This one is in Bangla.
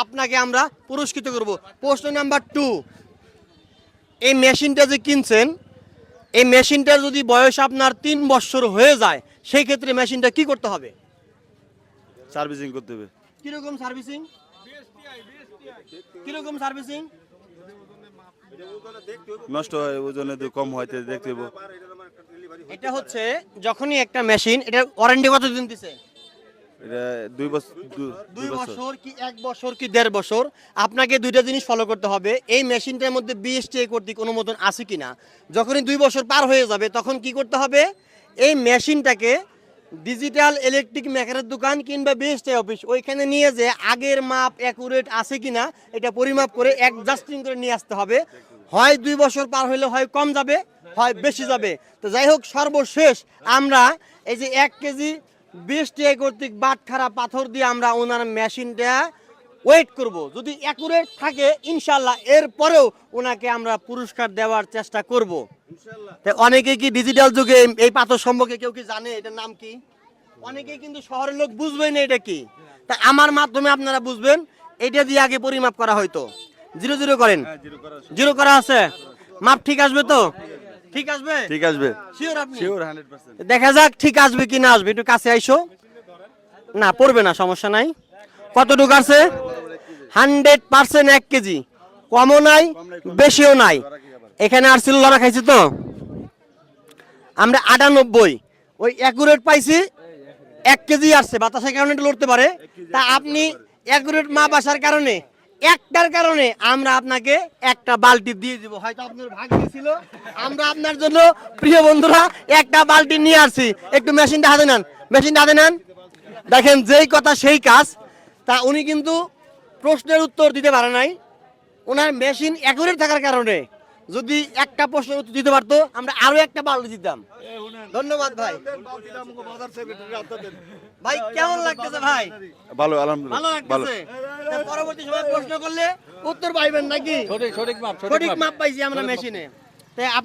আপনাকে আমরা পুরস্কৃত করব। প্রশ্ন নাম্বার 2, এই মেশিনটা যে কিনছেন, এই মেশিনটার যদি বয়স আপনার 3 বছর হয়ে যায়, সেই ক্ষেত্রে মেশিনটা কি করতে হবে? সার্ভিসিং করতে হবে। কিরকম সার্ভিসিং? কিরকম সার্ভিসিং? নষ্ট হয়, ওজনে কম হয়, দেখতে হবে। এটা হচ্ছে যখনই একটা মেশিন, এটা ওয়ারেন্টি কতদিন দিছে? এটা 2 বছর, 2 বছর কি 1 বছর কি 1.5 বছর? আপনাকে দুইটা জিনিস ফলো করতে হবে। এই মেশিনটার মধ্যে বিএসটিআই কর্তৃক অনুমোদন আছে কিনা। যখনই 2 বছর পার হয়ে যাবে তখন কি করতে হবে? এই মেশিনটাকে ডিজিটাল ইলেকট্রিক মেকারের দোকান কিংবা বিএসটিআই অফিস, ওইখানে নিয়ে যে আগের মাপ অ্যাকুরেট আছে কিনা এটা পরিমাপ করে অ্যাডজাস্টিং করে নিয়ে আসতে হবে। হয় 2 বছর পার হলে হয় কম যাবে, হয় বেশি যাবে। তো যাই হোক, সর্বশেষ আমরা এই যে 1 কেজি বিএসটিআই কর্তৃক বাটখারা পাথর দিয়ে আমরা ওনার মেশিনটা ওয়েট করব। যদি অ্যাকুরেট থাকে ইনশাল্লাহ এরপরেও ওনাকে আমরা পুরস্কার দেওয়ার চেষ্টা করব। অনেকে কি ডিজিটাল যুগে এই পাথর সম্পর্কে কেউ কি জানে এটার নাম কি? অনেকে কিন্তু শহরের লোক বুঝবেই না এটা কি। তা আমার মাধ্যমে আপনারা বুঝবেন। এটা দিয়ে আগে পরিমাপ করা হয়তো। 0 করেন। 0 করা আছে? মাপ ঠিক আসবে তো? ঠিক আসবে? ঠিক আসবে। শিওর আপনি? শিওর 100%। দেখা যাক ঠিক আসবে কি না আসবে। একটু কাছে আইসো। না পড়বে না, সমস্যা নাই। কতটুকু আছে? 100% 1 কেজি। কমও নাই বেশিও নাই। এখানে আর ছিল লড়া খাইছি তো আমরা 98, ওই অ্যাকুরেট পাইছি 1 কেজি আসছে। বাতাসের কারণে একটু লড়তে পারে। তা আপনি অ্যাকুরেট মাপ আসার কারণে, একটার কারণে আমরা আপনাকে একটা বালতি দিয়ে দিব। হয়তো আপনার ভাগ্যে ছিল। আমরা আপনার জন্য প্রিয় বন্ধুরা একটা বালতি নিয়ে আসছি। একটু মেশিনটা হাতে নেন, মেশিনটা হাতে নেন। দেখেন যেই কথা সেই কাজ। তা উনি কিন্তু প্রশ্নের উত্তর দিতে পারে নাই। ওনার মেশিন অ্যাকুরেট থাকার কারণে যদি একটা প্রশ্নের উত্তর দিতে পারতো আমরা আরো একটা বালতি দিতাম। ধন্যবাদ ভাই। ভাই কেমন লাগতেছে ভাই? ভালো, আলহামদুলিল্লাহ। ভালো লাগতেছে? তা পরবর্তী সময় প্রশ্ন করলে উত্তর পাইবেন নাকি? সঠিক মাপ, সঠিক মাপ পাইছি আমরা মেশিনে। তাই আপনি